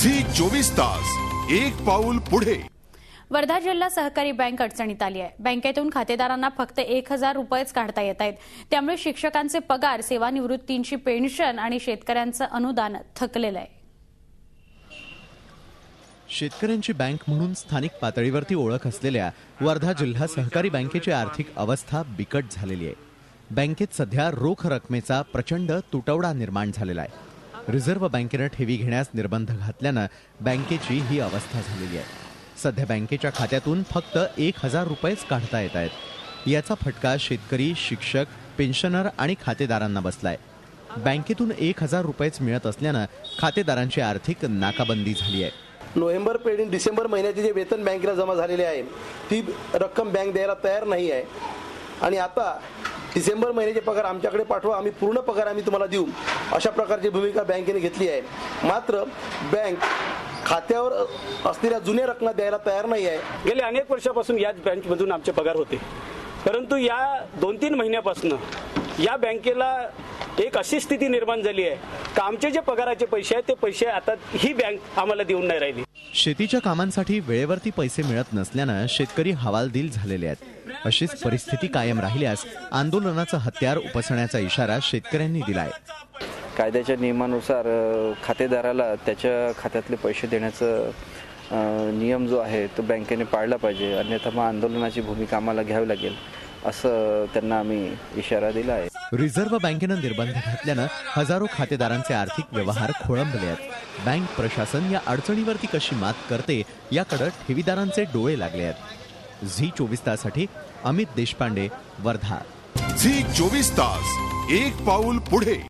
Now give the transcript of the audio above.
Zee 24 तास एक पाऊल पुढे। वर्धा जिल्हा सहकारी बँक अडचणीत आली आहे। बँकेतून खातेदारांना फक्त 1000 रुपयेच काढता येत आहेत। त्यामुळे शिक्षकांचे पगार, सेवानिवृत्तींची पेन्शन आणि शेतकऱ्यांचं अनुदान थकलेलं आहे। शेतकऱ्यांची बँक म्हणून स्थानिक पातळीवरती ओळख असलेल्या वर्धा जिल्हा सहकारी बँकेची आर्थिक अवस्था बिकट झालेली आहे। बँकेत सध्या रोख रकमेचा प्रचंड तुटवडा निर्माण झालेला आहे। रिझर्व्ह बँकेने ठेवी घेण्यास निर्बंध घातल्यानं बँकेची ही अवस्था झालेली आहे। सध्या बँकेच्या खात्यातून फक्त 1000 रुपयेच काढता येत आहेत। याचा फटका शेतकरी, शिक्षक, पेन्शनर आणि खातेदारांना बसलाय। बँकेतून 1000 रुपयेच मिळत असल्यानं खातेदारांची आर्थिक नाकाबंदी झाली आहे। नोव्हेंबर पेढी डिसेंबर महिन्याचे जे वेतन बँकेला जमा झालेले आहे ती रक्कम बँक द्यायला तयार नाही आहे आणि आता डिसेंबर महिन्याचे पगार आमच्याकडे पाठवा, आम्ही पूर्ण पगार आम्ही तुम्हाला देऊ, अशा प्रकारची भूमिका बँकेने घेतली आहे। मात्र बँक खात्यावर असलेल्या जुन्या रकमा द्यायला तयार नाही आहे। गेले अनेक वर्षापासून याच बँकेमधून आमचे पगार होते, परंतु या 2-3 महिन्यापासून या बँकेला एक अशी स्थिती निर्माण झाली आहे की आमचे जे पगाराचे पैसे आहेत ते पैसे आता ही बँक आम्हाला देऊन नाही राहिली। शेतीच्या कामांसाठी वेळेवरती पैसे मिळत नसल्यानं शेतकरी हवालदिल झालेले आहेत। अशीच परिस्थिती कायम राहिल्यास आंदोलनाचं हत्यार उपसण्याचा इशारा शेतकऱ्यांनी दिलाय। कायद्याच्या नियमानुसार खातेदाराला त्याच्या खात्यातले पैसे देण्याचं नियम जो आहे तो बँकेने पाळला पाहिजे, अन्यथा मग आंदोलनाची भूमिका आम्हाला घ्यावी लागेल असं त्यांना आम्ही इशारा दिला आहे। रिझर्व्ह बँकेनं निर्बंध घातल्यानं हजारो खातेदारांचे आर्थिक व्यवहार खोळंबले आहेत। बँक प्रशासन या अडचणीवरती कशी मात करते याकडे ठेवीदारांचे डोळे लागले आहेत। झी 24 ताससाठी अमित देशपांडे, वर्धा। झी 24 तास एक पाऊल पुढे।